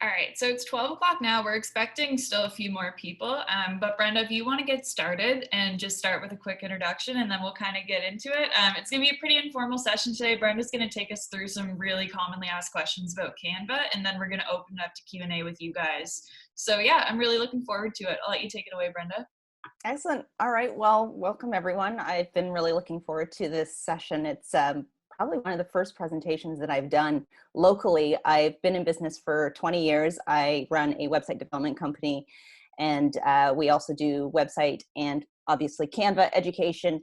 All right, so it's 12 o'clock now. We're expecting still a few more people. But Brenda, if you want to get started and just start with a quick introduction and then we'll kind of get into it. It's going to be a pretty informal session today. Brenda's going to take us through some really commonly asked questions about Canva, and then we're going to open it up to Q&A with you guys. So yeah, I'm really looking forward to it. I'll let you take it away, Brenda. Excellent. All right. Well, welcome everyone. I've been really looking forward to this session. It's probably one of the first presentations that I've done locally. I've been in business for 20 years. I run a website development company, and we also do website and obviously Canva education.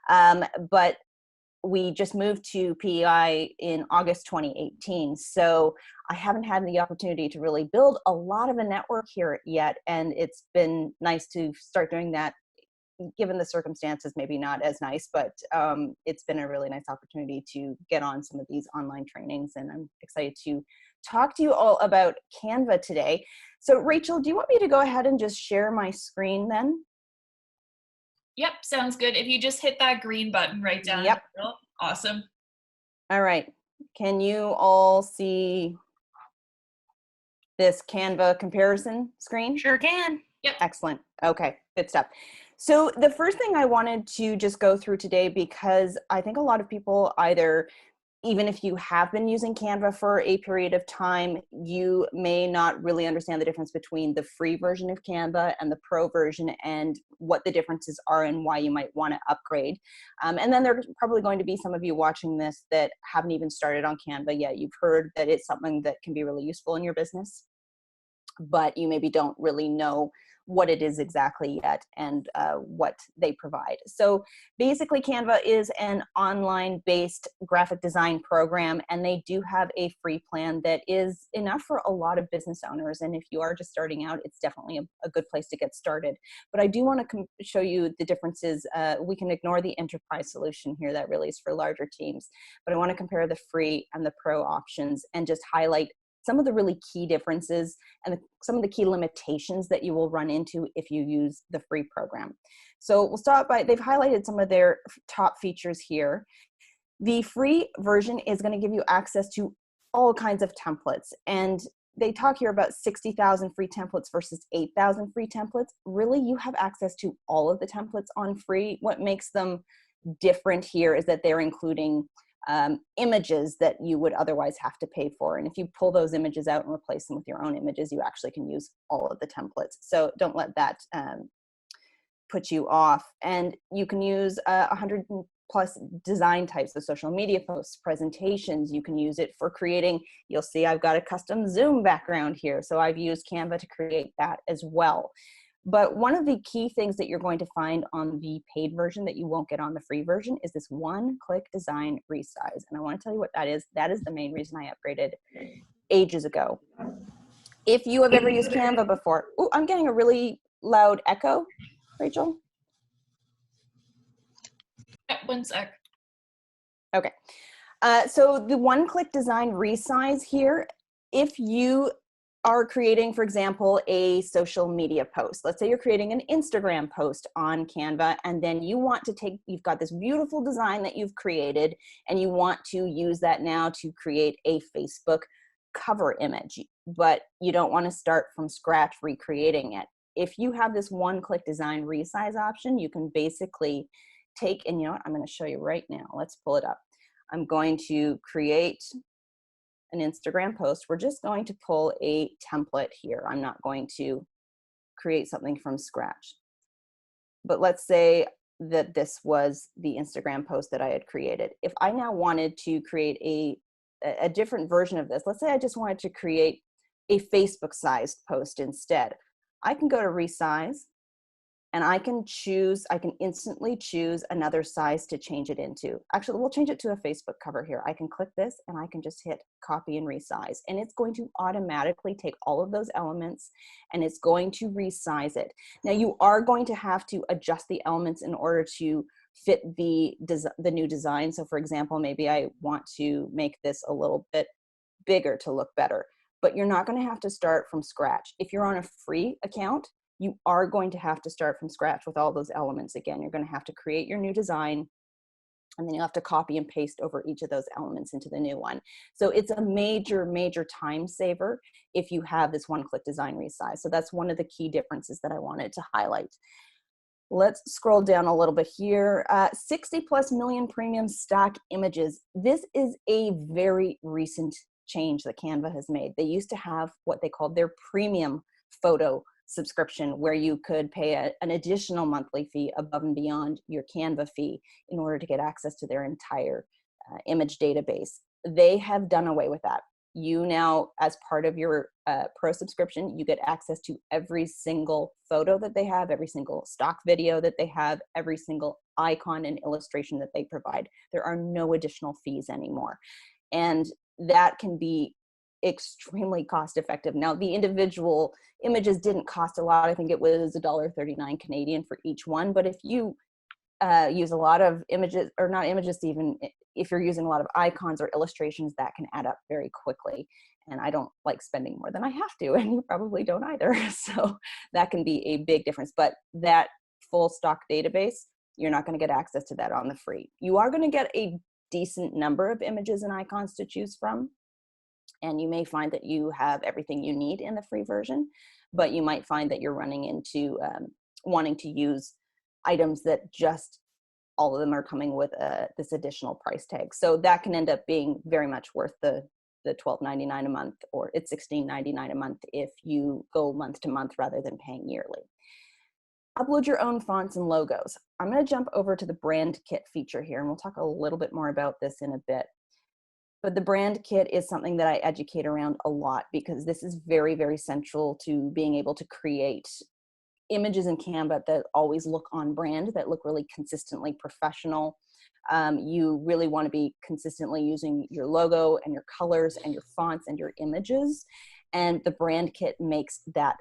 But we just moved to PEI in August 2018. So I haven't had the opportunity to really build a lot of a network here yet. And it's been nice to start doing that, given the circumstances, maybe not as nice, but it's been a really nice opportunity to get on some of these online trainings. And I'm excited to talk to you all about Canva today. So Rachel, do you want me to go ahead and just share my screen then? Yep, sounds good. If you just hit that green button right down. Yep. Awesome. All right. Can you all see this Canva comparison screen? Sure can. Yep. Excellent. Okay, good stuff. So the first thing I wanted to just go through today, because I think a lot of people either, even if you have been using Canva for a period of time, you may not really understand the difference between the free version of Canva and the pro version and what the differences are and why you might want to upgrade. And then there's probably going to be some of you watching this that haven't even started on Canva yet. You've heard that it's something that can be really useful in your business, but you maybe don't really know what it is exactly yet and what they provide. So basically Canva is an online-based graphic design program, and they do have a free plan that is enough for a lot of business owners. And if you are just starting out, it's definitely a good place to get started. But I do want to show you the differences. We can ignore the enterprise solution here, that really is for larger teams. But I want to compare the free and the pro options and just highlight some of the really key differences and some of the key limitations that you will run into if you use the free program. So we'll start by, they've highlighted some of their top features here. The free version is going to give you access to all kinds of templates. And they talk here about 60,000 free templates versus 8,000 free templates. Really, you have access to all of the templates on free. What makes them different here is that they're including images that you would otherwise have to pay for. And if you pull those images out and replace them with your own images, you actually can use all of the templates. So don't let that put you off. And you can use 100 plus design types of social media posts, presentations. You can use it for creating, you'll see I've got a custom Zoom background here. So I've used Canva to create that as well. But one of the key things that you're going to find on the paid version that you won't get on the free version is this one-click design resize. And I want to tell you what that is. That is the main reason I upgraded ages ago. If you have ever used Canva before, oh, I'm getting a really loud echo, Rachel. One sec. Okay. So the one-click design resize here, if you are creating, for example, a social media post. Let's say you're creating an Instagram post on Canva, and then you want to take, you've got this beautiful design that you've created, and you want to use that now to create a Facebook cover image, but you don't want to start from scratch recreating it. If you have this one-click design resize option, you can basically take, and you know what, I'm going to show you right now. Let's pull it up. I'm going to create an Instagram post. We're just going to pull a template here. I'm not going to create something from scratch. But let's say that this was the Instagram post that I had created. If I now wanted to create a different version of this, let's say I just wanted to create a Facebook-sized post instead, I can go to resize, and I can instantly choose another size to change it into. Actually, we'll change it to a Facebook cover here. I can click this and I can just hit copy and resize. And it's going to automatically take all of those elements and it's going to resize it. Now you are going to have to adjust the elements in order to fit the new design. So for example, maybe I want to make this a little bit bigger to look better, but you're not going to have to start from scratch. If you're on a free account, you are going to have to start from scratch with all those elements again. You're going to have to create your new design, And then you'll have to copy and paste over each of those elements into the new one. So it's a major, major time saver if you have this one-click design resize. So that's one of the key differences that I wanted to highlight. Let's scroll down a little bit here. 60 plus million premium stock images. This is a very recent change that Canva has made. They used to have what they called their premium photo subscription, where you could pay an additional monthly fee above and beyond your Canva fee in order to get access to their entire image database. They have done away with that. You now, as part of your pro subscription, you get access to every single photo that they have, every single stock video that they have, every single icon and illustration that they provide. There are no additional fees anymore. And that can be extremely cost effective. Now, the individual images didn't cost a lot. I think it was $1.39 Canadian for each one. But if you use a lot of images, or not images even, if you're using a lot of icons or illustrations, that can add up very quickly. And I don't like spending more than I have to, and you probably don't either. So that can be a big difference. But that full stock database, you're not going to get access to that on the free. You are going to get a decent number of images and icons to choose from. And you may find that you have everything you need in the free version, but you might find that you're running into wanting to use items that just all of them are coming with this additional price tag. So that can end up being very much worth the $12.99 a month, or it's $16.99 a month if you go month to month rather than paying yearly. Upload your own fonts and logos. I'm going to jump over to the brand kit feature here, and we'll talk a little bit more about this in a bit. But the brand kit is something that I educate around a lot, because this is very, very central to being able to create images in Canva that always look on brand, that look really consistently professional. You really want to be consistently using your logo and your colors and your fonts and your images. And the brand kit makes that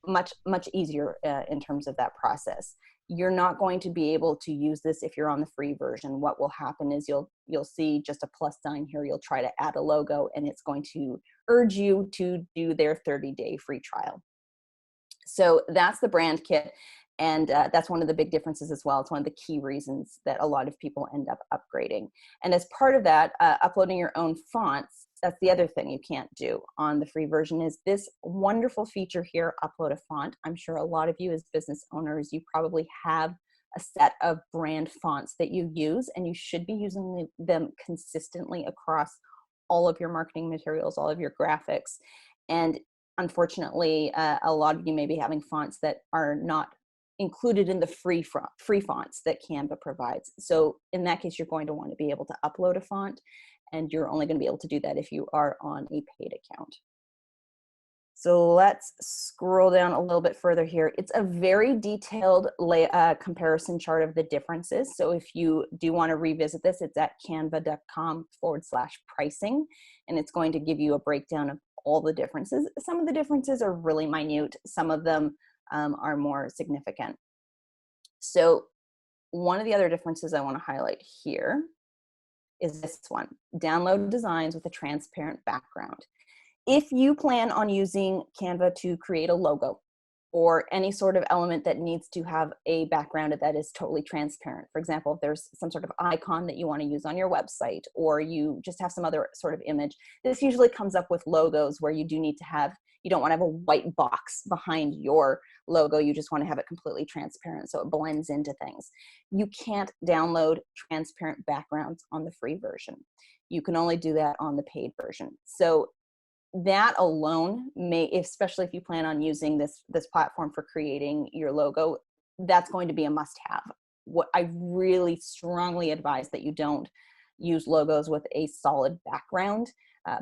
much, much easier in terms of that process. You're not going to be able to use this if you're on the free version. What will happen is you'll see just a plus sign here. You'll try to add a logo, and it's going to urge you to do their 30-day free trial. So that's the brand kit. And that's one of the big differences as well. It's one of the key reasons that a lot of people end up upgrading. And as part of that, uploading your own fonts, that's the other thing you can't do on the free version, is this wonderful feature here, upload a font. I'm sure a lot of you as business owners, you probably have a set of brand fonts that you use, and you should be using them consistently across all of your marketing materials, all of your graphics. And unfortunately, a lot of you may be having fonts that are not included in the free fonts that Canva provides. So in that case, you're going to want to be able to upload a font, and you're only going to be able to do that if you are on a paid account. So let's scroll down a little bit further here. It's a very detailed comparison chart of the differences. So if you do want to revisit this, it's at canva.com/pricing, and it's going to give you a breakdown of all the differences. Some of the differences are really minute. Some of them are more significant. So one of the other differences I want to highlight here is this one: download designs with a transparent background. If you plan on using Canva to create a logo or any sort of element that needs to have a background that is totally transparent, for example, if there's some sort of icon that you want to use on your website, or you just have some other sort of image, this usually comes up with logos where you do need to have, you don't want to have a white box behind your logo. You just want to have it completely transparent so it blends into things. You can't download transparent backgrounds on the free version. You can only do that on the paid version. So that alone may, especially if you plan on using this platform for creating your logo, that's going to be a must-have. What I really strongly advise that you don't use logos with a solid background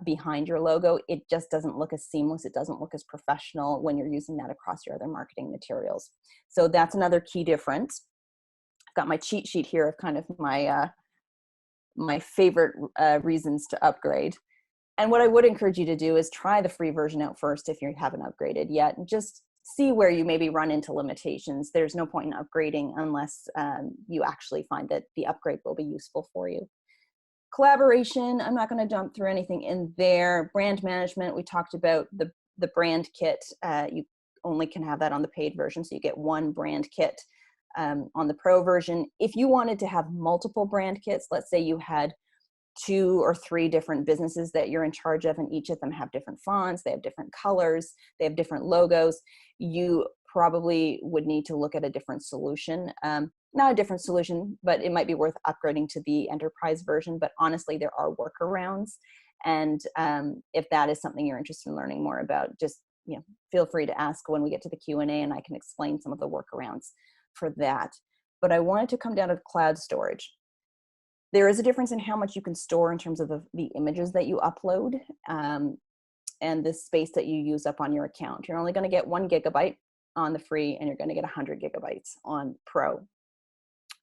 behind your logo. It just doesn't look as seamless. It doesn't look as professional when you're using that across your other marketing materials. So that's another key difference. I've got my cheat sheet here of kind of my my favorite reasons to upgrade. And what I would encourage you to do is try the free version out first if you haven't upgraded yet, and just see where you maybe run into limitations. There's no point in upgrading unless you actually find that the upgrade will be useful for you. Collaboration, I'm not going to jump through anything in there. Brand management, we talked about the brand kit. You only can have that on the paid version, so you get one brand kit on the Pro version. If you wanted to have multiple brand kits, let's say you had 2 or 3 different businesses that you're in charge of, and each of them have different fonts, they have different colors, they have different logos, you probably would need to look at a different solution. Not a different solution, but it might be worth upgrading to the enterprise version. But honestly, there are workarounds. And if that is something you're interested in learning more about, just feel free to ask when we get to the Q&A, and I can explain some of the workarounds for that. But I wanted to come down to cloud storage. There is a difference in how much you can store in terms of the images that you upload and the space that you use up on your account. You're only going to get 1 gigabyte on the free, and you're going to get 100 gigabytes on Pro.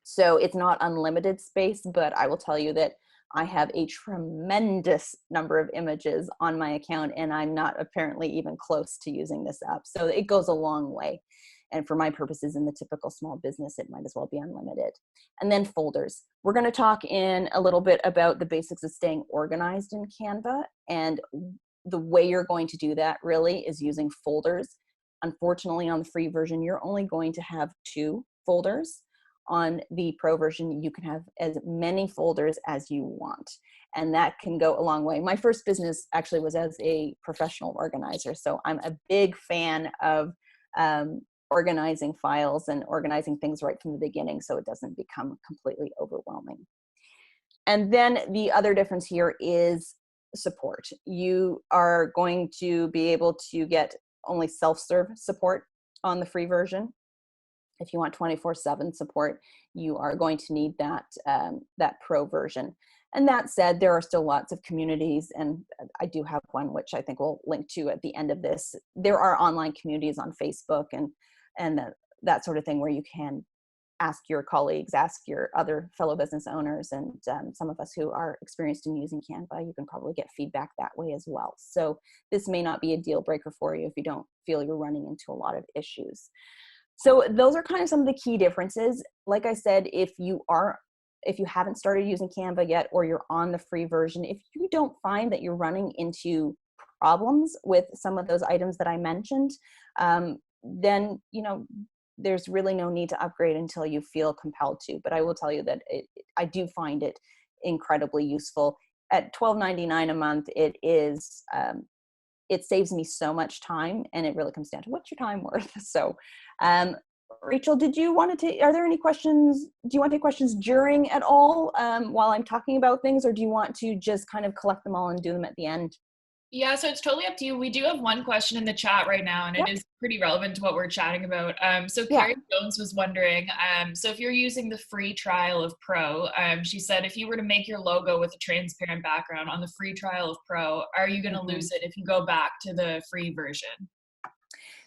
So it's not unlimited space, but I will tell you that I have a tremendous number of images on my account, and I'm not apparently even close to using this up. So it goes a long way. And for my purposes in the typical small business, it might as well be unlimited. And then folders. We're going to talk in a little bit about the basics of staying organized in Canva. And the way you're going to do that really is using folders. Unfortunately, on the free version, you're only going to have 2 folders. On the Pro version, you can have as many folders as you want. And that can go a long way. My first business actually was as a professional organizer. So I'm a big fan of organizing files and organizing things right from the beginning so it doesn't become completely overwhelming. And then the other difference here is support. You are going to be able to get only self-serve support on the free version. If you want 24/7 support, you are going to need that Pro version. And that said, there are still lots of communities, and I do have one which I think we'll link to at the end of this. There are online communities on Facebook and that sort of thing where you can ask your colleagues, ask your other fellow business owners, and some of us who are experienced in using Canva, you can probably get feedback that way as well. So this may not be a deal breaker for you if you don't feel you're running into a lot of issues. So those are kind of some of the key differences. Like I said, if you haven't started using Canva yet, or you're on the free version, if you don't find that you're running into problems with some of those items that I mentioned, then there's really no need to upgrade until you feel compelled to. But I will tell you that I do find it incredibly useful. At $12.99 a month, it saves me so much time, and it really comes down to what's your time worth. So Rachel, are there any questions? Do you want to take questions during at all while I'm talking about things, or do you want to just kind of collect them all and do them at the end? Yeah, so it's totally up to you. We do have one question in the chat right now, and it is pretty relevant to what we're chatting about. So Carrie Jones was wondering, so if you're using the free trial of Pro, she said, if you were to make your logo with a transparent background on the free trial of Pro, are you going to lose it if you go back to the free version?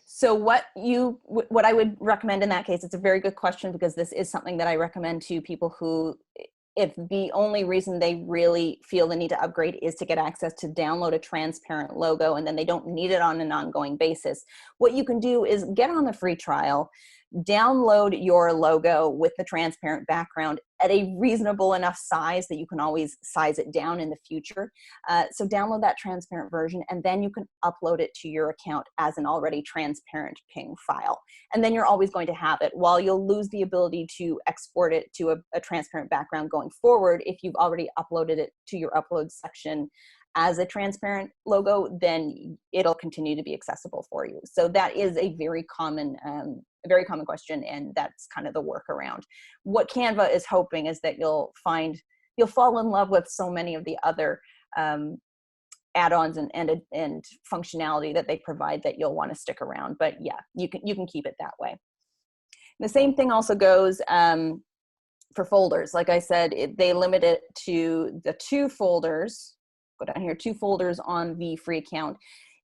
So what I would recommend in that case, it's a very good question, because this is something that I recommend to people who, if the only reason they really feel the need to upgrade is to get access to download a transparent logo, and then they don't need it on an ongoing basis, what you can do is get on the free trial, download your logo with the transparent background at a reasonable enough size that you can always size it down in the future. So download that transparent version, and then you can upload it to your account as an already transparent PNG file. And then you're always going to have it. While you'll lose the ability to export it to a transparent background going forward, if you've already uploaded it to your upload section as a transparent logo, then it'll continue to be accessible for you. So that is a very common question, and that's kind of the workaround. What Canva is hoping is that you'll fall in love with so many of the other add-ons and functionality that they provide that you'll want to stick around. But yeah, you can keep it that way. The same thing also goes for folders. Like I said, they limit it to the 2 folders. Go down here, 2 folders on the free account.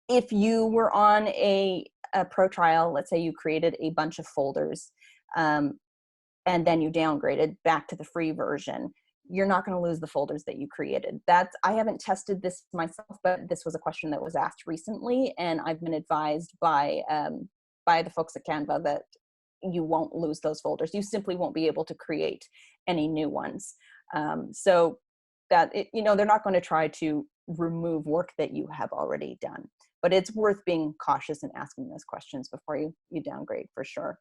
If you were on a Pro trial, let's say you created a bunch of folders and then you downgraded back to the free version, you're not going to lose the folders that you created. I haven't tested this myself, but this was a question that was asked recently, and I've been advised by the folks at Canva that you won't lose those folders. You simply won't be able to create any new ones. So that they're not going to try to remove work that you have already done, but it's worth being cautious and asking those questions before you downgrade, for sure.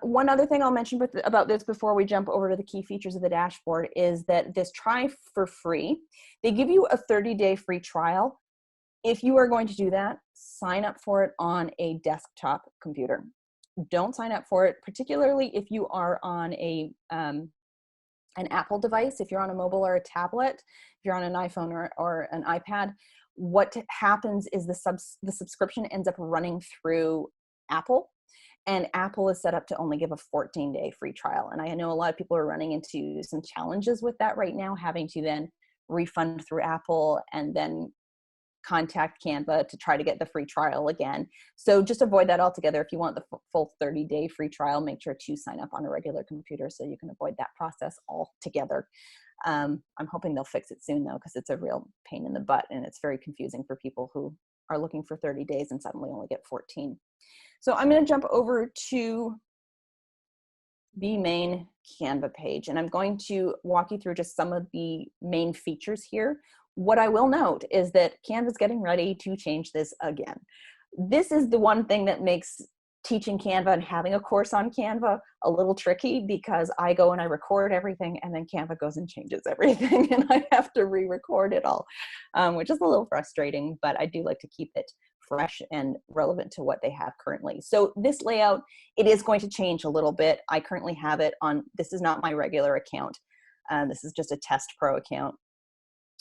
One other thing I'll mention about this before we jump over to the key features of the dashboard is that this try for free, they give you a 30-day free trial. If you are going to do that, sign up for it on a desktop computer. Don't sign up for it, particularly if you are on an Apple device. If you're on a mobile or a tablet, if you're on an iPhone or an iPad, what happens is the subscription ends up running through Apple. And Apple is set up to only give a 14-day free trial. And I know a lot of people are running into some challenges with that right now, having to then refund through Apple and then contact Canva to try to get the free trial again. So just avoid that altogether. If you want the full 30-day free trial, make sure to sign up on a regular computer so you can avoid that process altogether. I'm hoping they'll fix it soon though, because it's a real pain in the butt and it's very confusing for people who are looking for 30 days and suddenly only get 14. So I'm going to jump over to the main Canva page, and I'm going to walk you through just some of the main features here. What I will note is that Canva's getting ready to change this again. This is the one thing that makes teaching Canva and having a course on Canva a little tricky, because I go and I record everything and then Canva goes and changes everything and I have to re-record it all, which is a little frustrating, but I do like to keep it fresh and relevant to what they have currently. So this layout, it is going to change a little bit. I currently have it on, this is not my regular account. This is just a Test Pro account.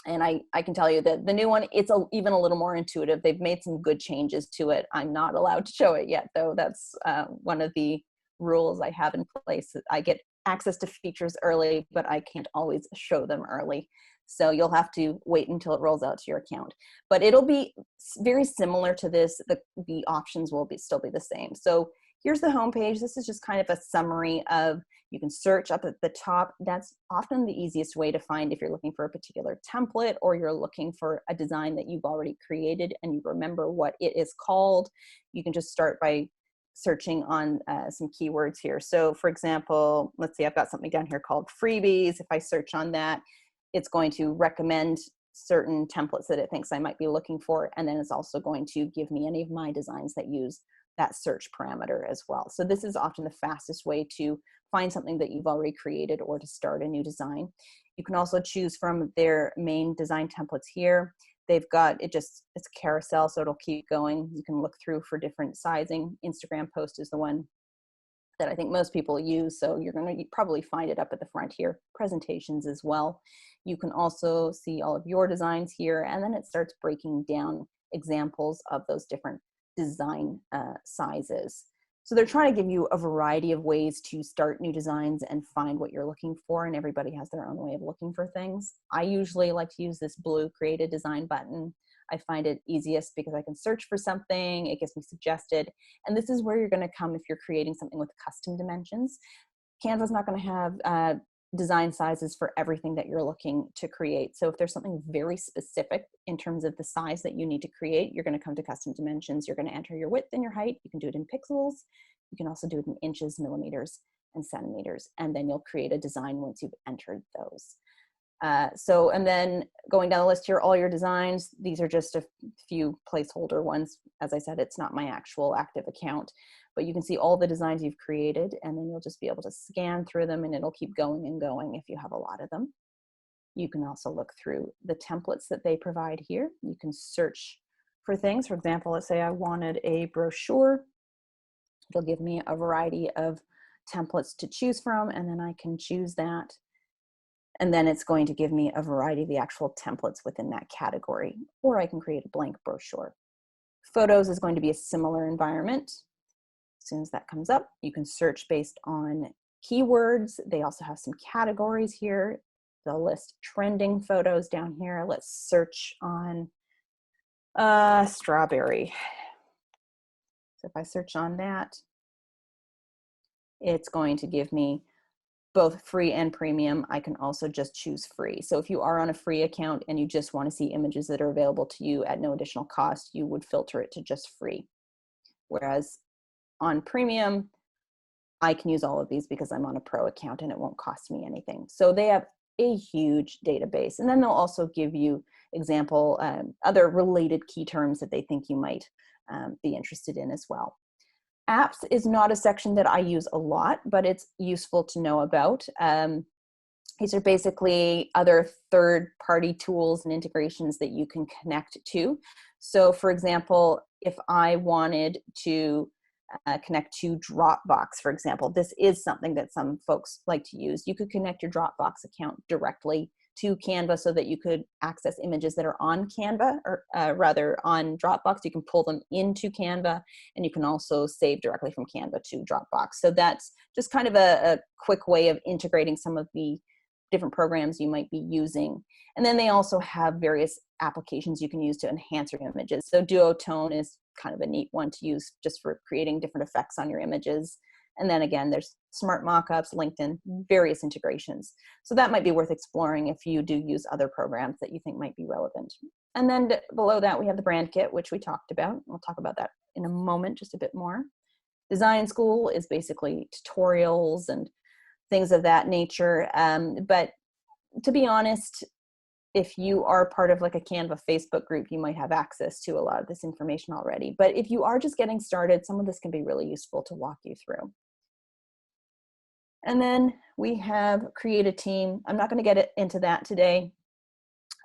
And I can tell you that the new one, it's even a little more intuitive. They've made some good changes to it. I'm not allowed to show it yet, though. That's one of the rules I have in place. I get access to features early, but I can't always show them early. So you'll have to wait until it rolls out to your account. But it'll be very similar to this. The options will still be the same. So here's the home page. This is just kind of a summary of, you can search up at the top. That's often the easiest way to find if you're looking for a particular template or you're looking for a design that you've already created and you remember what it is called. You can just start by searching on some keywords here. So for example, let's see, I've got something down here called freebies. If I search on that, it's going to recommend certain templates that it thinks I might be looking for. And then it's also going to give me any of my designs that use that search parameter as well. So this is often the fastest way to find something that you've already created or to start a new design. You can also choose from their main design templates here. They've got, it's a carousel, so it'll keep going. You can look through for different sizing. Instagram post is the one that I think most people use, so you're going to probably find it up at the front here. Presentations as well. You can also see all of your designs here, and then it starts breaking down examples of those different design sizes. So they're trying to give you a variety of ways to start new designs and find what you're looking for, and everybody has their own way of looking for things. I usually like to use this blue Create a Design button. I find it easiest because I can search for something, it gets me suggested, and this is where you're going to come if you're creating something with custom dimensions. Canva's not going to have design sizes for everything that you're looking to create. So if there's something very specific in terms of the size that you need to create, you're going to come to custom dimensions. You're going to enter your width and your height. You can do it in pixels. You can also do it in inches, millimeters, and centimeters, and then you'll create a design once you've entered those. And then going down the list here, all your designs, these are just a few placeholder ones. As I said, it's not my actual active account, but you can see all the designs you've created, and then you'll just be able to scan through them and it'll keep going and going if you have a lot of them. You can also look through the templates that they provide here. You can search for things. For example, let's say I wanted a brochure. It'll give me a variety of templates to choose from, and then I can choose that. And then it's going to give me a variety of the actual templates within that category, or I can create a blank brochure. Photos is going to be a similar environment. As soon as that comes up, you can search based on keywords. They also have some categories here. They'll list trending photos down here. Let's search on strawberry. So if I search on that, it's going to give me both free and premium. I can also just choose free. So if you are on a free account and you just want to see images that are available to you at no additional cost, you would filter it to just free. Whereas on premium, I can use all of these because I'm on a pro account and it won't cost me anything. So they have a huge database. And then they'll also give you example, other related key terms that they think you might be interested in as well. Apps is not a section that I use a lot, but it's useful to know about. These are basically other third-party tools and integrations that you can connect to. So for example, if I wanted to connect to Dropbox, for example, this is something that some folks like to use. You could connect your Dropbox account directly to Canva so that you could access images that are on Canva, or rather on Dropbox. You can pull them into Canva, and you can also save directly from Canva to Dropbox. So that's just kind of a quick way of integrating some of the different programs you might be using. And then they also have various applications you can use to enhance your images. So Duotone is kind of a neat one to use just for creating different effects on your images. And then again, there's Smart Mockups, LinkedIn, various integrations. So that might be worth exploring if you do use other programs that you think might be relevant. And then below that, we have the brand kit, which we talked about. We'll talk about that in a moment, just a bit more. Design School is basically tutorials and things of that nature. But to be honest, if you are part of like a Canva Facebook group, you might have access to a lot of this information already. But if you are just getting started, some of this can be really useful to walk you through. And then we have create a team. I'm not going to get into that today.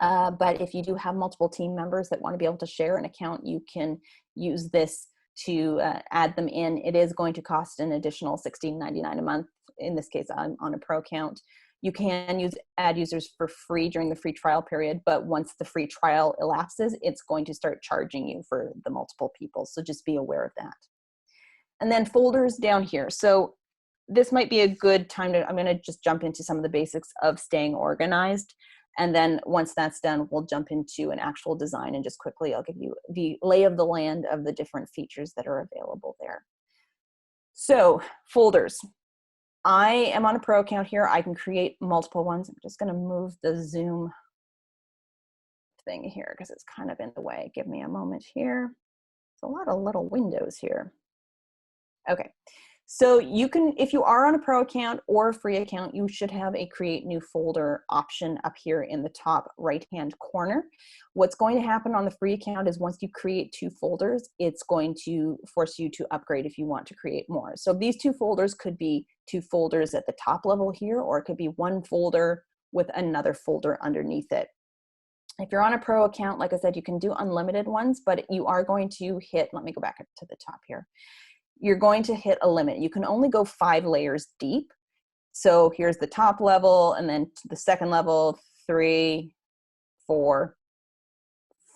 But if you do have multiple team members that want to be able to share an account, you can use this to add them in. It is going to cost an additional $16.99 a month. In this case, on a pro account. You can add users for free during the free trial period, but once the free trial elapses, it's going to start charging you for the multiple people. So just be aware of that. And then folders down here. So this might be a good time I'm going to just jump into some of the basics of staying organized. And then once that's done, we'll jump into an actual design, and just quickly, I'll give you the lay of the land of the different features that are available there. So folders. I am on a pro account here. I can create multiple ones. I'm just going to move the Zoom thing here because it's kind of in the way. Give me a moment here. It's a lot of little windows here. Okay. So you can, if you are on a pro account or a free account, you should have a create new folder option up here in the top right-hand corner. What's going to happen on the free account is once you create 2 folders, it's going to force you to upgrade if you want to create more. So these 2 folders could be 2 folders at the top level here, or it could be 1 folder with another folder underneath it. If you're on a pro account, like I said, you can do unlimited ones, but you are going to hit, let me go back up to the top here. You're going to hit a limit. You can only go 5 layers deep. So here's the top level, and then the second level, 3, 4,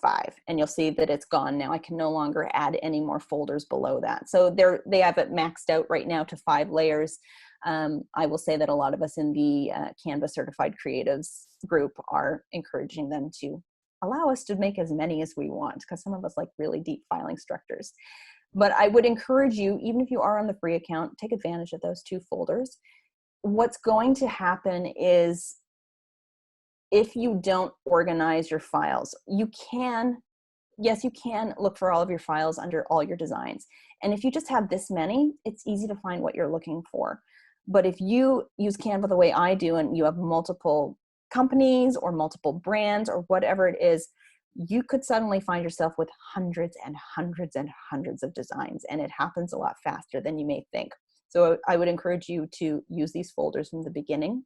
5. And you'll see that it's gone now. I can no longer add any more folders below that. So they have it maxed out right now to 5 layers. I will say that a lot of us in the Canva Certified Creatives group are encouraging them to allow us to make as many as we want, because some of us like really deep filing structures. But I would encourage you, even if you are on the free account, take advantage of those 2 folders. What's going to happen is if you don't organize your files, you can look for all of your files under all your designs. And if you just have this many, it's easy to find what you're looking for. But if you use Canva the way I do, and you have multiple companies or multiple brands or whatever it is, you could suddenly find yourself with hundreds and hundreds and hundreds of designs, and it happens a lot faster than you may think. So I would encourage you to use these folders from the beginning.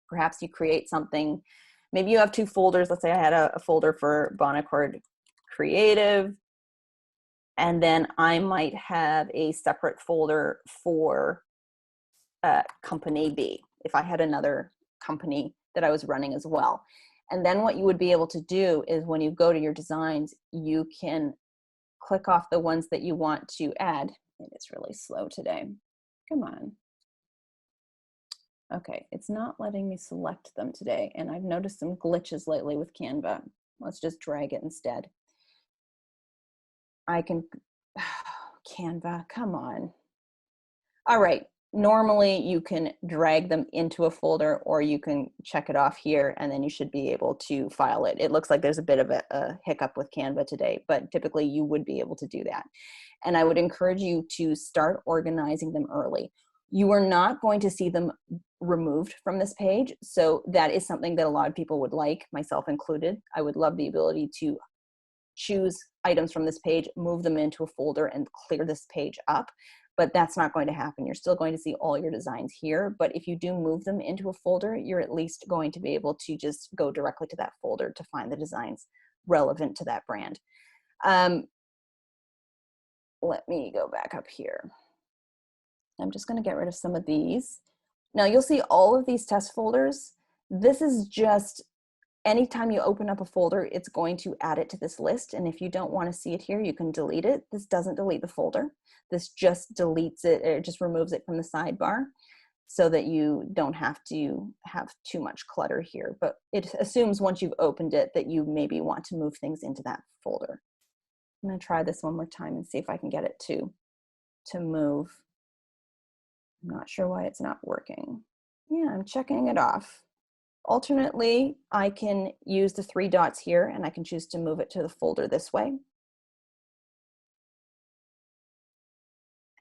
Perhaps you create something, maybe you have 2 folders. Let's say I had a folder for Bonaccord Creative, and then I might have a separate folder for Company B, if I had another company that I was running as well. And then what you would be able to do is when you go to your designs, you can click off the ones that you want to add. It's really slow today. Come on. Okay, it's not letting me select them today. And I've noticed some glitches lately with Canva. Let's just drag it instead. I can, Canva, come on. All right. Normally you can drag them into a folder, or you can check it off here, and then you should be able to file it. It looks like there's a bit of a hiccup with Canva today, but typically you would be able to do that. And I would encourage you to start organizing them early. You are not going to see them removed from this page. So that is something that a lot of people would like, myself included. I would love the ability to choose items from this page, move them into a folder, and clear this page up. But that's not going to happen. You're still going to see all your designs here. But if you do move them into a folder, you're at least going to be able to just go directly to that folder to find the designs relevant to that brand. Let me go back up here. I'm just going to get rid of some of these. Now you'll see all of these test folders. This is just anytime you open up a folder, it's going to add it to this list. And if you don't want to see it here, you can delete it. This doesn't delete the folder. This just deletes it, or just removes it from the sidebar so that you don't have to have too much clutter here. But it assumes once you've opened it that you maybe want to move things into that folder. I'm going to try this one more time and see if I can get it to move. I'm not sure why it's not working. Yeah, I'm checking it off. Alternately, I can use the 3 dots here and I can choose to move it to the folder this way.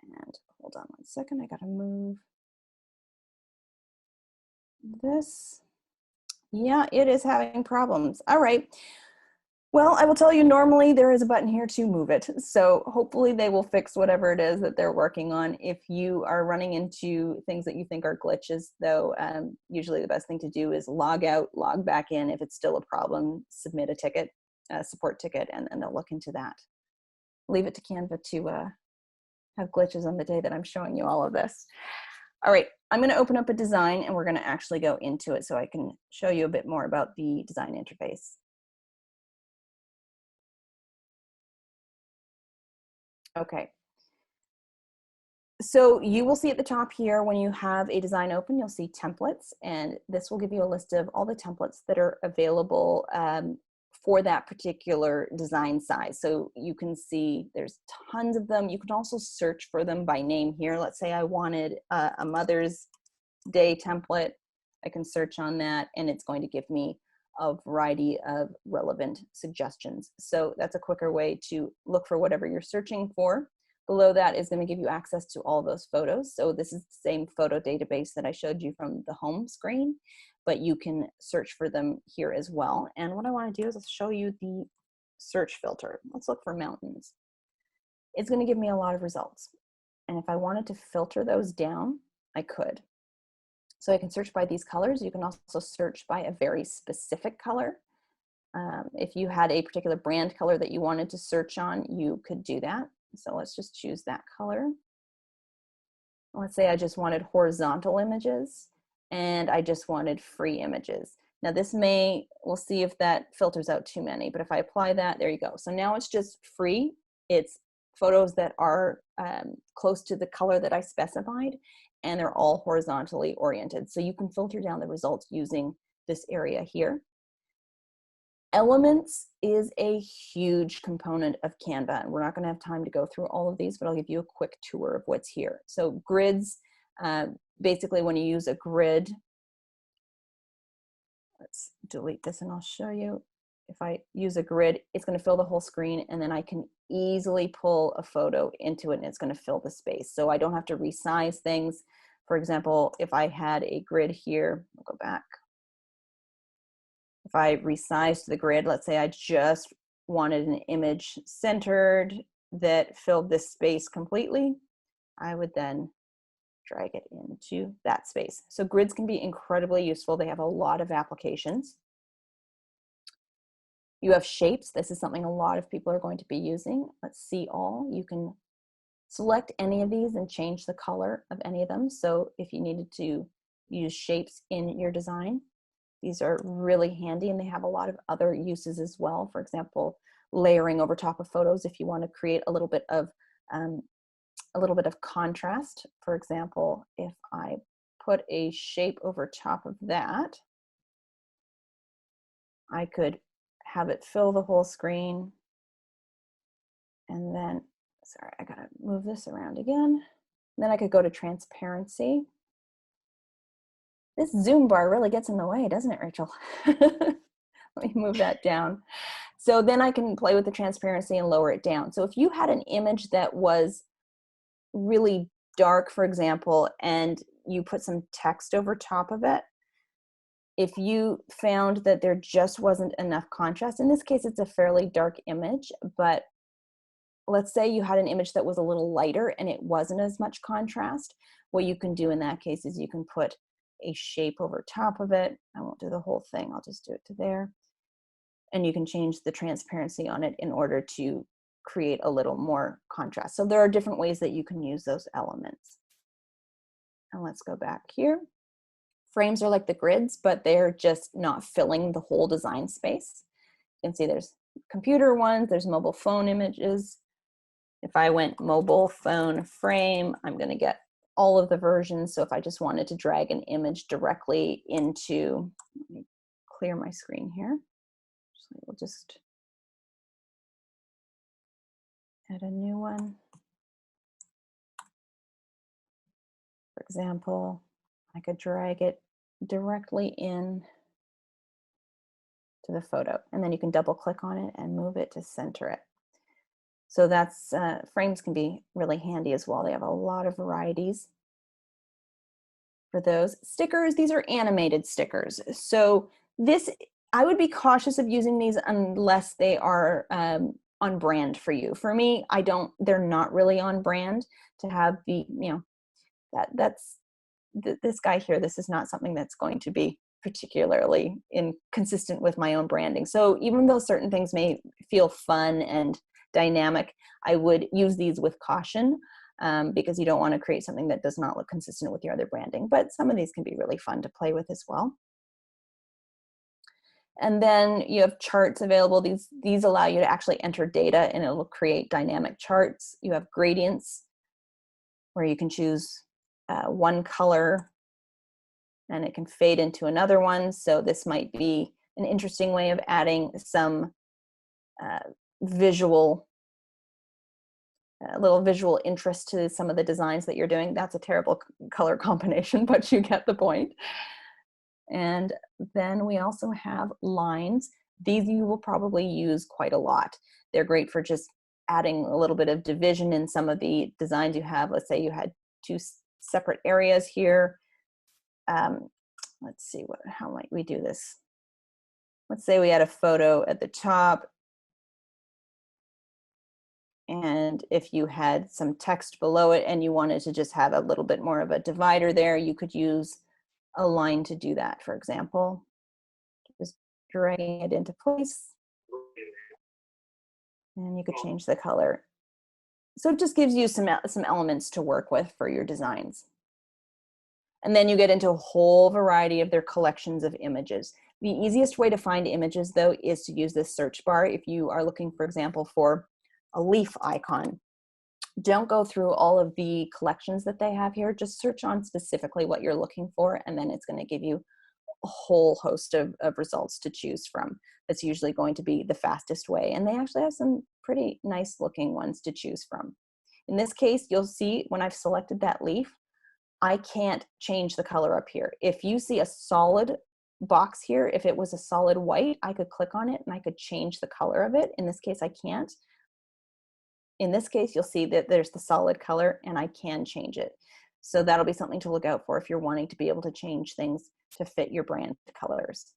And hold on one second, I gotta move this. Yeah, it is having problems. All right. Well, I will tell you, normally there is a button here to move it. So hopefully they will fix whatever it is that they're working on. If you are running into things that you think are glitches, though, usually the best thing to do is log out, log back in. If it's still a problem, submit a ticket, a support ticket, and they'll look into that. Leave it to Canva to have glitches on the day that I'm showing you all of this. All right, I'm going to open up a design and we're going to actually go into it so I can show you a bit more about the design interface. Okay. So you will see at the top here, when you have a design open, you'll see templates, and this will give you a list of all the templates that are available for that particular design size. So you can see there's tons of them. You can also search for them by name here. Let's say I wanted a Mother's Day template. I can search on that and it's going to give me a variety of relevant suggestions. So that's a quicker way to look for whatever you're searching for. Below that is going to give you access to all those photos. So this is the same photo database that I showed you from the home screen, but you can search for them here as well. And what I want to do is I'll show you the search filter. Let's look for mountains. It's going to give me a lot of results. And if I wanted to filter those down, I could. So I can search by these colors. You can also search by a very specific color. If you had a particular brand color that you wanted to search on, you could do that. So let's just choose that color. Let's say I just wanted horizontal images and I just wanted free images. Now this we'll see if that filters out too many, but if I apply that, there you go. So now it's just free. It's photos that are close to the color that I specified, and they're all horizontally oriented. So you can filter down the results using this area here. Elements is a huge component of Canva, and we're not going to have time to go through all of these, but I'll give you a quick tour of what's here. So grids, basically when you use a grid, let's delete this and I'll show you. If I use a grid, it's going to fill the whole screen, and then I can easily pull a photo into it and it's going to fill the space. So I don't have to resize things. For example, if I had a grid here, I'll go back. If I resized the grid, let's say I just wanted an image centered that filled this space completely, I would then drag it into that space. So grids can be incredibly useful. They have a lot of applications. You have shapes. This is something a lot of people are going to be using. Let's see all. You can select any of these and change the color of any of them. So if you needed to use shapes in your design, these are really handy, and they have a lot of other uses as well. For example, layering over top of photos if you want to create a little bit of contrast. For example, if I put a shape over top of that, I could have it fill the whole screen. And then, sorry, I gotta move this around again. And then I could go to transparency. This zoom bar really gets in the way, doesn't it, Rachel? Let me move that down. So then I can play with the transparency and lower it down. So if you had an image that was really dark, for example, and you put some text over top of it, If you found that there just wasn't enough contrast, in this case, it's a fairly dark image, but let's say you had an image that was a little lighter and it wasn't as much contrast, what you can do in that case is you can put a shape over top of it. I won't do the whole thing, I'll just do it to there. And you can change the transparency on it in order to create a little more contrast. So there are different ways that you can use those elements. And let's go back here. Frames are like the grids, but they're just not filling the whole design space. You can see there's computer ones, there's mobile phone images. If I went mobile phone frame, I'm going to get all of the versions. So if I just wanted to drag an image directly into, let me clear my screen here. So we'll just add a new one. For example, I could drag it directly in to the photo, and then you can double click on it and move it to center it. So that's, frames can be really handy as well. They have a lot of varieties for those. Stickers, these are animated stickers. So this, I would be cautious of using these unless they are on brand for you. For me, they're not really on brand to have the, this guy here, this is not something that's going to be particularly consistent with my own branding. So even though certain things may feel fun and dynamic, I would use these with caution because you don't want to create something that does not look consistent with your other branding. But some of these can be really fun to play with as well. And then you have charts available. These allow you to actually enter data and it will create dynamic charts. You have gradients where you can choose one color and it can fade into another one. So this might be an interesting way of adding some little visual interest to some of the designs that you're doing. That's a terrible color combination, but you get the point. And then we also have lines. These you will probably use quite a lot. They're great for just adding a little bit of division in some of the designs you have. Let's say you had two separate areas here. Let's see, how might we do this? Let's say we had a photo at the top. And if you had some text below it and you wanted to just have a little bit more of a divider there, you could use a line to do that, for example. Just dragging it into place. And you could change the color. So it just gives you some elements to work with for your designs. And then you get into a whole variety of their collections of images. The easiest way to find images, though, is to use this search bar. If you are looking, for example, for a leaf icon, don't go through all of the collections that they have here. Just search on specifically what you're looking for, and then it's going to give you a whole host of results to choose from. That's usually going to be the fastest way. And they actually have some pretty nice looking ones to choose from. In this case, you'll see when I've selected that leaf, I can't change the color up here. If you see a solid box here, if it was a solid white, I could click on it and I could change the color of it. In this case, I can't. In this case, you'll see that there's the solid color and I can change it. So that'll be something to look out for if you're wanting to be able to change things to fit your brand colors.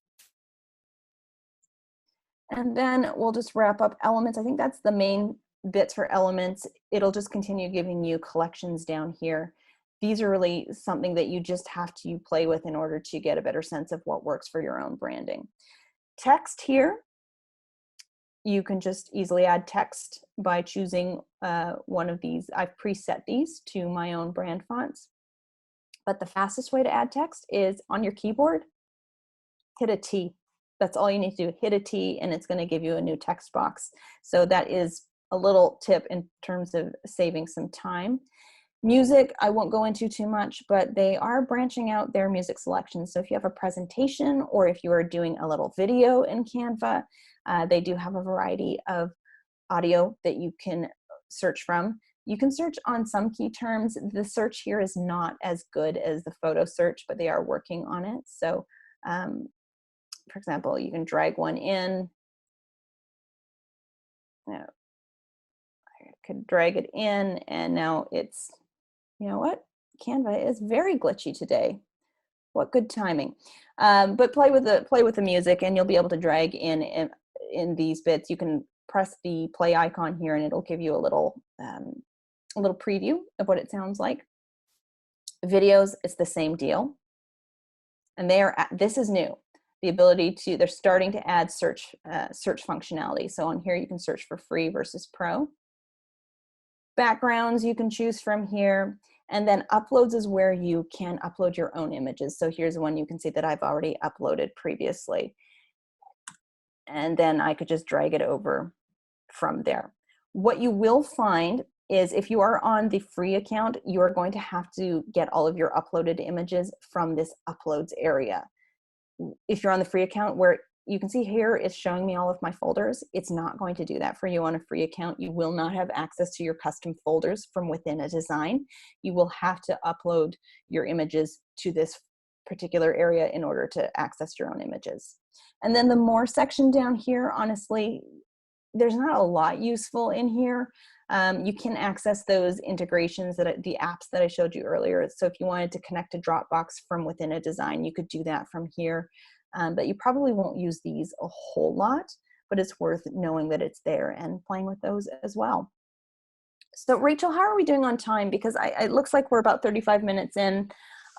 And then we'll just wrap up elements. I think that's the main bits for elements. It'll just continue giving you collections down here. These are really something that you just have to play with in order to get a better sense of what works for your own branding. Text here, you can just easily add text by choosing one of these. I've preset these to my own brand fonts. But the fastest way to add text is on your keyboard, hit a T. That's all you need to do, hit a T, and it's going to give you a new text box. So that is a little tip in terms of saving some time. Music, I won't go into too much, but they are branching out their music selections. So if you have a presentation or if you are doing a little video in Canva, they do have a variety of audio that you can search from. You can search on some key terms. The search here is not as good as the photo search, but they are working on it. So for example, you can drag one in. Now, I could drag it in and now it's, you know what? Canva is very glitchy today. What good timing. But play with the music, and you'll be able to drag in these bits. You can press the play icon here, and it'll give you a little preview of what it sounds like. Videos, it's the same deal. And this is new. The ability to, they're starting to add search functionality. So on here, you can search for free versus pro. Backgrounds you can choose from here. And then uploads is where you can upload your own images. So here's one you can see that I've already uploaded previously. And then I could just drag it over from there. What you will find is if you are on the free account, you are going to have to get all of your uploaded images from this uploads area. If you're on the free account, where you can see here, it's showing me all of my folders. It's not going to do that for you on a free account. You will not have access to your custom folders from within a design. You will have to upload your images to this particular area in order to access your own images. And then the more section down here, honestly, there's not a lot useful in here. You can access those integrations, the apps that I showed you earlier. So if you wanted to connect to Dropbox from within a design, you could do that from here. But you probably won't use these a whole lot, but it's worth knowing that it's there and playing with those as well. So Rachel, how are we doing on time? Because it looks like we're about 35 minutes in.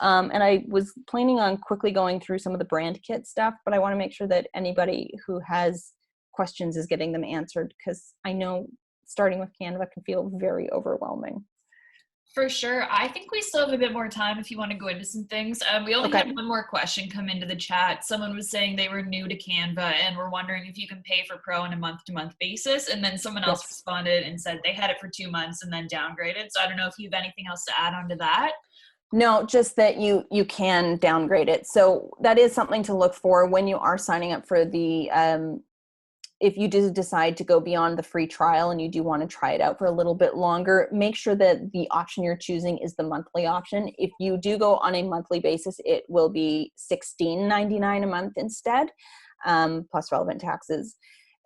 And I was planning on quickly going through some of the brand kit stuff, but I want to make sure that anybody who has questions is getting them answered, because I know starting with Canva can feel very overwhelming. For sure. I think we still have a bit more time if you want to go into some things. We only had one more question come into the chat. Someone was saying they were new to Canva and were wondering if you can pay for pro on a month-to-month basis. And then someone else responded and said they had it for 2 months and then downgraded. So I don't know if you have anything else to add on to that. No, just that you can downgrade it. So that is something to look for when you are signing up for the if you do decide to go beyond the free trial and you do want to try it out for a little bit longer, make sure that the option you're choosing is the monthly option. If you do go on a monthly basis, it will be $16.99 a month instead, plus relevant taxes.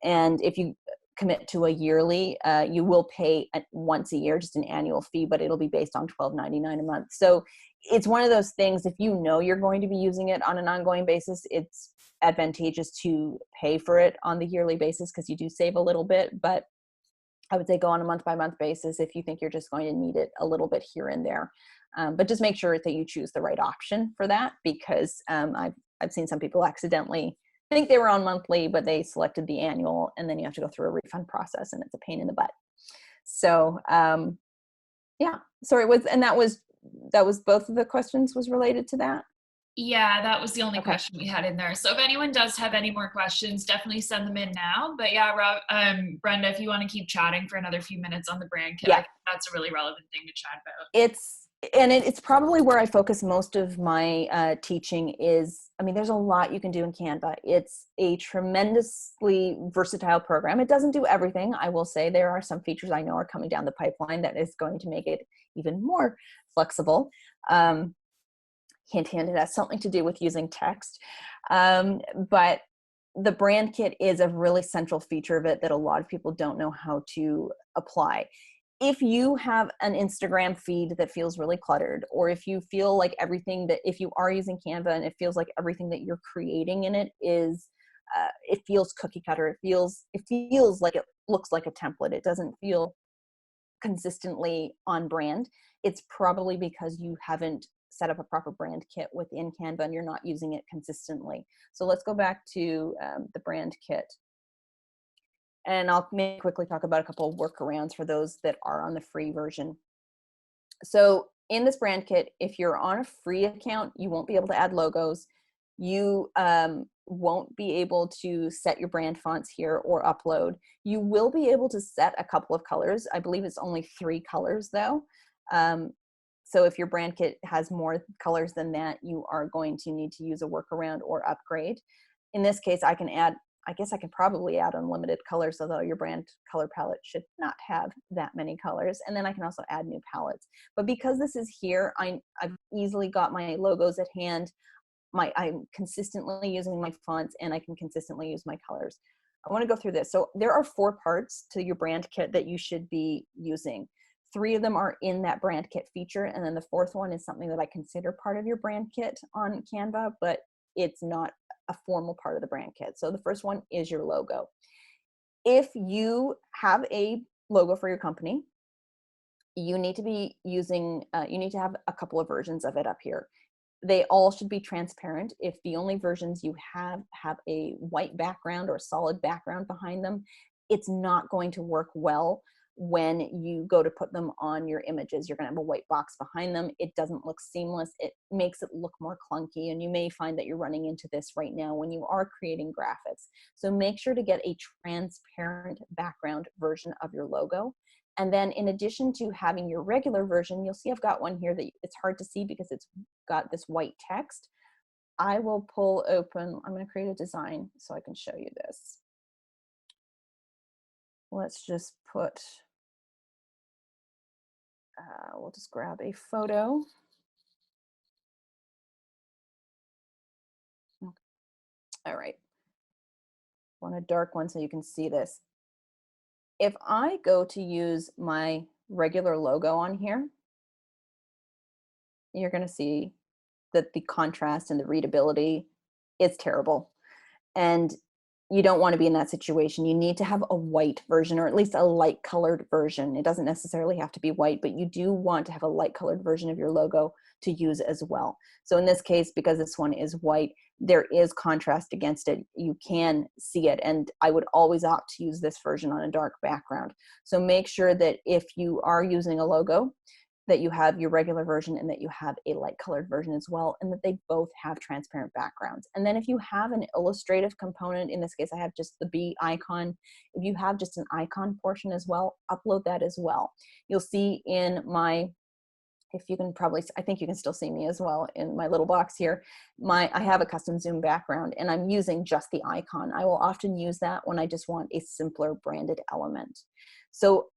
And if you commit to a yearly, you will pay once a year, just an annual fee, but it'll be based on $12.99 a month. So it's one of those things, if you know you're going to be using it on an ongoing basis, it's advantageous to pay for it on the yearly basis because you do save a little bit. But I would say go on a month-by-month basis if you think you're just going to need it a little bit here and there. But just make sure that you choose the right option for that, because I've seen some people accidentally think they were on monthly, but they selected the annual, and then you have to go through a refund process, and it's a pain in the butt. So yeah, sorry, that was both of the questions was related to that? Yeah, that was the only question we had in there. So if anyone does have any more questions, definitely send them in now. But yeah, Brenda, if you want to keep chatting for another few minutes on the brand kit, I think that's a really relevant thing to chat about. It's probably where I focus most of my teaching is, I mean, there's a lot you can do in Canva. It's a tremendously versatile program. It doesn't do everything. I will say there are some features I know are coming down the pipeline that is going to make it even more flexible. Hint, hint, it has something to do with using text. But the brand kit is a really central feature of it that a lot of people don't know how to apply. If you have an Instagram feed that feels really cluttered, or if you feel like if you are using Canva and it feels like everything that you're creating in it is, it feels cookie cutter, it feels like it looks like a template, it doesn't feel consistently on brand, it's probably because you haven't set up a proper brand kit within Canva and you're not using it consistently. So let's go back to the brand kit. And I'll quickly talk about a couple of workarounds for those that are on the free version. So in this brand kit, if you're on a free account, you won't be able to add logos. You won't be able to set your brand fonts here or upload. You will be able to set a couple of colors. I believe it's only 3 colors though. So if your brand kit has more colors than that, you are going to need to use a workaround or upgrade. In this case, I guess I can probably add unlimited colors, although your brand color palette should not have that many colors. And then I can also add new palettes. But because this is here, I've easily got my logos at hand. I'm consistently using my fonts, and I can consistently use my colors. I want to go through this. So there are 4 parts to your brand kit that you should be using. 3 of them are in that brand kit feature. And then the 4th one is something that I consider part of your brand kit on Canva, but it's not a formal part of the brand kit. So the first one is your logo. If you have a logo for your company, you need to be using, you need to have a couple of versions of it up here. They all should be transparent. If the only versions you have a white background or solid background behind them, it's not going to work well when you go to put them on your images. You're going to have a white box behind them. It doesn't look seamless. It makes it look more clunky, and you may find that you're running into this right now when you are creating graphics. So make sure to get a transparent background version of your logo. And then in addition to having your regular version, you'll see I've got one here that it's hard to see because it's got this white text. I will pull open, I'm going to create a design so I can show you this. Let's just put, we'll just grab a photo. Okay. All right. I want a dark one so you can see this. If I go to use my regular logo on here, you're going to see that the contrast and the readability is terrible. And you don't want to be in that situation. You need to have a white version, or at least a light colored version. It doesn't necessarily have to be white, but you do want to have a light colored version of your logo to use as well. So in this case, because this one is white, there is contrast against it. You can see it, and I would always opt to use this version on a dark background. So make sure that if you are using a logo, that you have your regular version and that you have a light colored version as well, and that they both have transparent backgrounds. And then if you have an illustrative component, in this case I have just the bee icon, if you have just an icon portion as well, upload that as well. You'll see in my, if you can probably, I think you can still see me as well in my little box here, I have a custom zoom background and I'm using just the icon. I will often use that when I just want a simpler branded element. So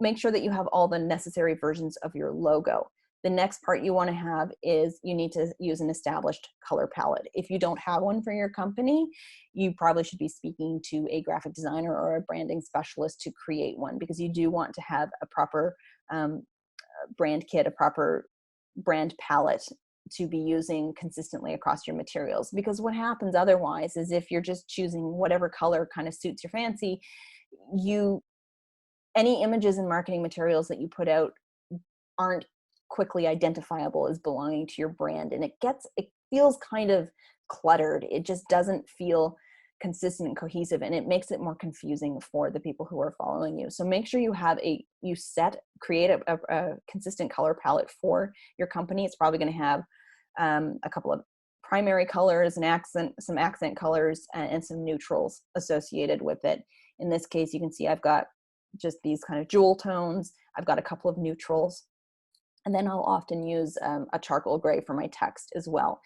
make sure that you have all the necessary versions of your logo. The next part you want to have is you need to use an established color palette. If you don't have one for your company, you probably should be speaking to a graphic designer or a branding specialist to create one, because you do want to have a proper brand kit, a proper brand palette to be using consistently across your materials. Because what happens otherwise is if you're just choosing whatever color kind of suits your fancy, any images and marketing materials that you put out aren't quickly identifiable as belonging to your brand, and it feels kind of cluttered. It just doesn't feel consistent and cohesive, and it makes it more confusing for the people who are following you. So make sure you have create a consistent color palette for your company. It's probably going to have a couple of primary colors, some accent colors, and some neutrals associated with it. In this case, you can see I've got just these kind of jewel tones. I've got a couple of neutrals, and then I'll often use a charcoal gray for my text as well.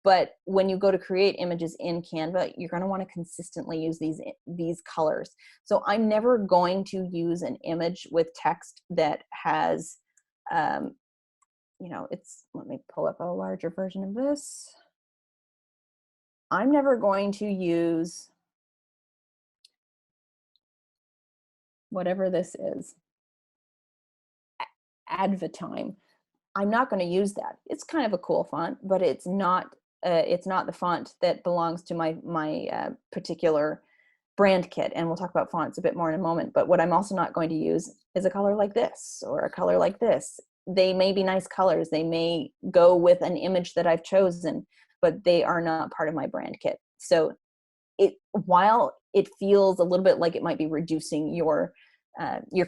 But when you go to create images in Canva, you're going to want to consistently use these colors. So I'm never going to use an image with text that has, let me pull up a larger version of this. I'm never going to use whatever this is, Advatime. I'm not going to use that. It's kind of a cool font, but it's not the font that belongs to my particular brand kit. And we'll talk about fonts a bit more in a moment. But what I'm also not going to use is a color like this or a color like this. They may be nice colors. They may go with an image that I've chosen, but they are not part of my brand kit. So while it feels a little bit like it might be reducing your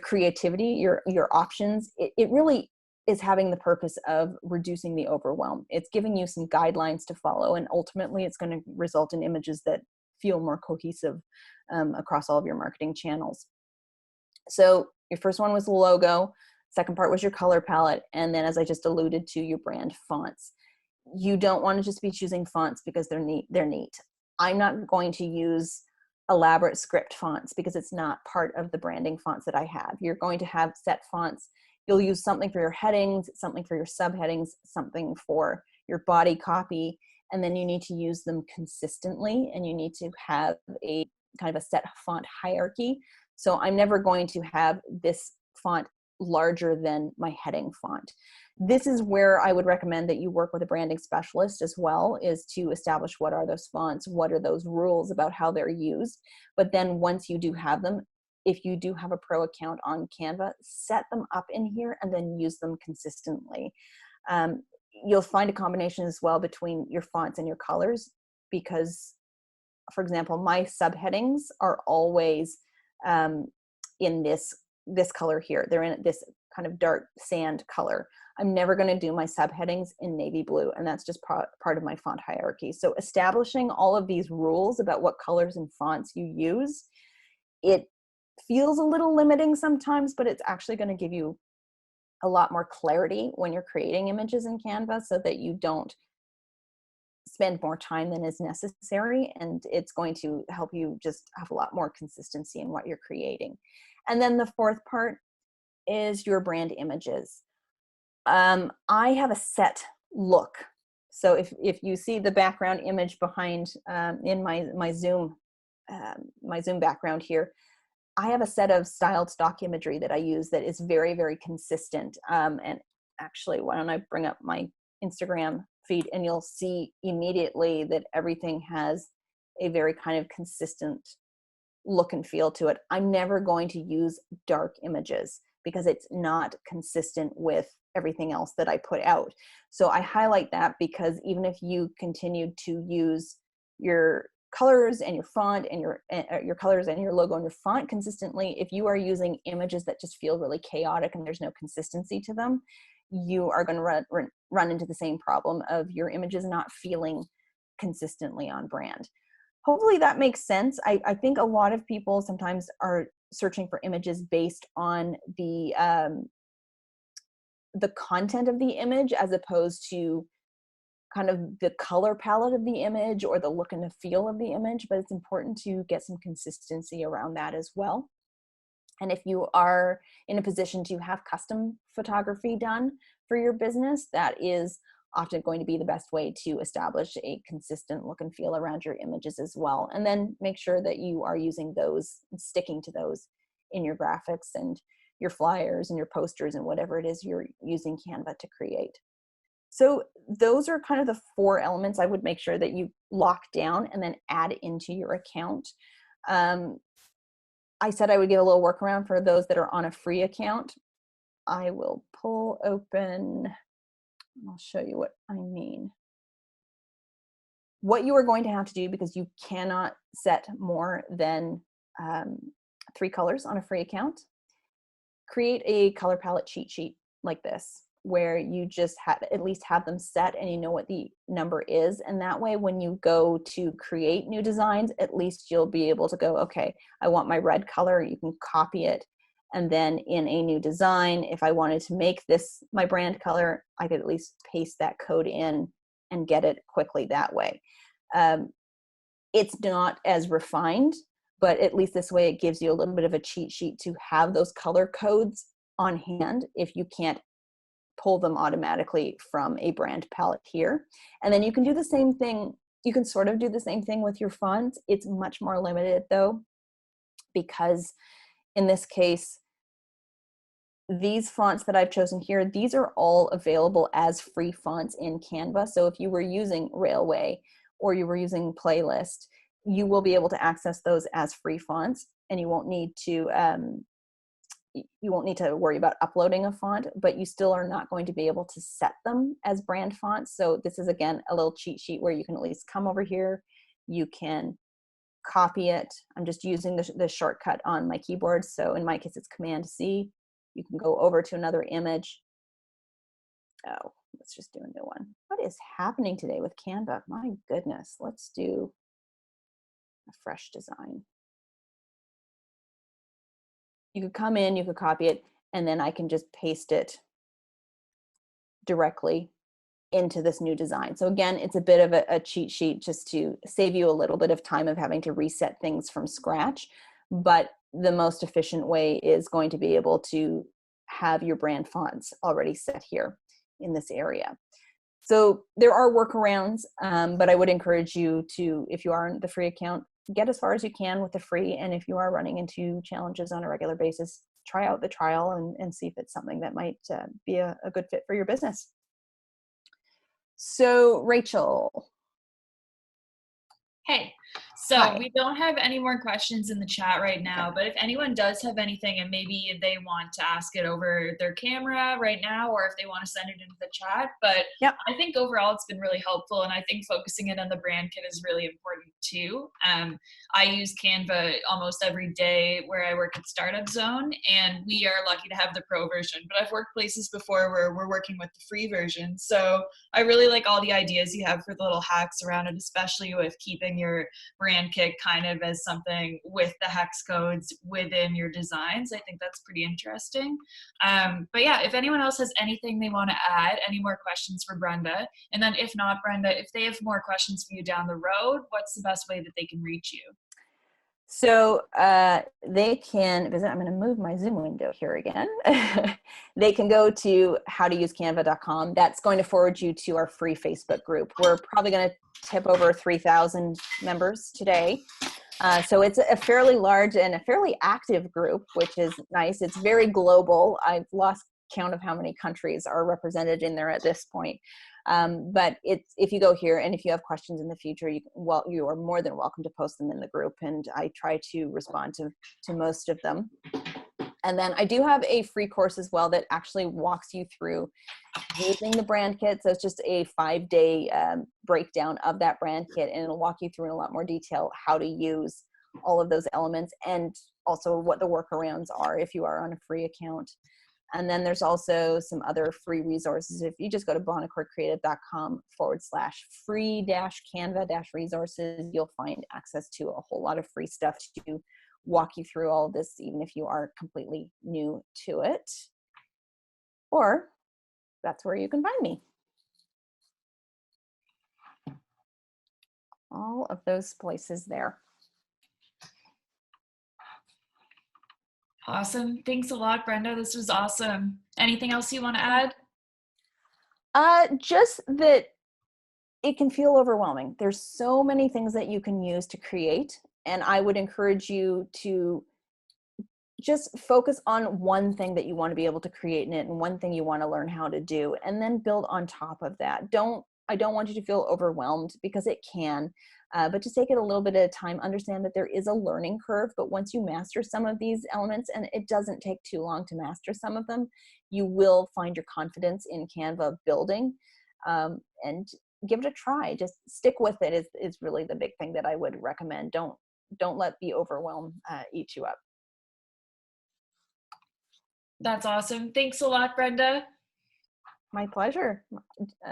creativity, your options, it really is having the purpose of reducing the overwhelm. It's giving you some guidelines to follow, and ultimately it's going to result in images that feel more cohesive across all of your marketing channels. So your first one was the logo, second part was your color palette, and then, as I just alluded to, your brand fonts. You don't want to just be choosing fonts because they're neat. I'm not going to use elaborate script fonts because it's not part of the branding fonts that I have. You're going to have set fonts. You'll use something for your headings, something for your subheadings, something for your body copy, and then you need to use them consistently, and you need to have a kind of a set font hierarchy. So I'm never going to have this font larger than my heading font. This is where I would recommend that you work with a branding specialist as well, is to establish what are those fonts, what are those rules about how they're used. But then once you do have them, if you do have a pro account on Canva, set them up in here and then use them consistently. You'll find a combination as well between your fonts and your colors, because, for example, my subheadings are always in this color here. They're in this kind of dark sand color. I'm never going to do my subheadings in navy blue, and that's just part of my font hierarchy. So establishing all of these rules about what colors and fonts you use, it feels a little limiting sometimes, but it's actually going to give you a lot more clarity when you're creating images in Canva, so that you don't spend more time than is necessary, and it's going to help you just have a lot more consistency in what you're creating. And then the fourth part is your brand images. I have a set look. So if you see the background image behind in my Zoom background here, I have a set of styled stock imagery that I use that is very, very consistent. And actually, why don't I bring up my Instagram feed, and you'll see immediately that everything has a very kind of consistent look and feel to it. I'm never going to use dark images because it's not consistent with everything else that I put out. So I highlight that, because even if you continue to use your colors and your font and your colors and your logo and your font consistently, if you are using images that just feel really chaotic and there's no consistency to them, you are going to run into the same problem of your images not feeling consistently on brand. Hopefully that makes sense. I think a lot of people sometimes are searching for images based on the content of the image, as opposed to kind of the color palette of the image or the look and the feel of the image, but it's important to get some consistency around that as well. And if you are in a position to have custom photography done for your business, that is often going to be the best way to establish a consistent look and feel around your images as well. And then make sure that you are using those, sticking to those in your graphics and your flyers and your posters and whatever it is you're using Canva to create. So those are kind of the four elements I would make sure that you lock down and then add into your account. I said I would give a little workaround for those that are on a free account. I will pull open, I'll show you what I mean. What you are going to have to do, because you cannot set more than 3 colors on a free account, create a color palette cheat sheet like this, where you just at least have them set and you know what the number is. And that way, when you go to create new designs, at least you'll be able to go, okay, I want my red color. You can copy it. And then in a new design, if I wanted to make this my brand color, I could at least paste that code in and get it quickly that way. It's not as refined, but at least this way it gives you a little bit of a cheat sheet to have those color codes on hand if you can't pull them automatically from a brand palette here. And then you can do the same thing. You can sort of do the same thing with your fonts. It's much more limited though, because in this case, these fonts that I've chosen here, these are all available as free fonts in Canva. So if you were using Railway or you were using Playlist, you will be able to access those as free fonts, and you won't need to worry about uploading a font, but you still are not going to be able to set them as brand fonts. So this is, again, a little cheat sheet where you can at least come over here, you can copy it. I'm just using the shortcut on my keyboard. So in my case, it's Command C. You can go over to another image. Oh, let's just do a new one. What is happening today with Canva? My goodness, let's do a fresh design. You could come in, you could copy it, and then I can just paste it directly into this new design. So again, it's a bit of a cheat sheet just to save you a little bit of time of having to reset things from scratch. But the most efficient way is going to be able to have your brand fonts already set here in this area. So there are workarounds, but I would encourage you to, if you are on the free account, get as far as you can with the free. And if you are running into challenges on a regular basis, try out the trial and see if it's something that might be a good fit for your business. So Rachel. Hey, so Hi. we don't have any more questions in the chat right now, but if anyone does have anything and maybe they want to ask it over their camera right now, or if they want to send it into the chat, but Yep. I think overall it's been really helpful, and I think focusing it on the brand kit is really important too. I use Canva almost every day where I work at Startup Zone, and we are lucky to have the pro version, but I've worked places before where we're working with the free version. So I really like all the ideas you have for the little hacks around it, especially with keeping your brand kit kind of as something with the hex codes within your designs. I think that's pretty interesting. But yeah, if anyone else has anything they want to add, any more questions for Brenda, and then if not, Brenda, if they have more questions for you down the road, what's the best way that they can reach you? So they can visit, I'm going to move my Zoom window here again. They can go to howtoUseCanva.com. That's going to forward you to our free Facebook group. We're probably going to tip over 3,000 members today. So it's a fairly large and a fairly active group, which is nice. It's very global. I've lost count of how many countries are represented in there at this point. But if you go here and if you have questions in the future, you are more than welcome to post them in the group, and I try to respond to most of them. And then I do have a free course as well that actually walks you through using the brand kit. So it's just a 5-day breakdown of that brand kit, and it'll walk you through in a lot more detail how to use all of those elements, and also what the workarounds are if you are on a free account. And then there's also some other free resources. If you just go to bonaccord.com/free-canva-resources, you'll find access to a whole lot of free stuff to walk you through all of this, even if you are completely new to it. Or that's where you can find me. All of those places there. Awesome. Thanks a lot, Brenda. This was awesome. Anything else you want to add? Just that it can feel overwhelming. There's so many things that you can use to create, and I would encourage you to just focus on one thing that you want to be able to create in it, and one thing you want to learn how to do, and then build on top of that. I don't want you to feel overwhelmed, because it can, but just take it a little bit at a time. Understand that there is a learning curve, but once you master some of these elements, and it doesn't take too long to master some of them, you will find your confidence in Canva building, and give it a try. Just stick with it is really the big thing that I would recommend. Don't let the overwhelm eat you up. That's awesome. Thanks a lot, Brenda. My pleasure.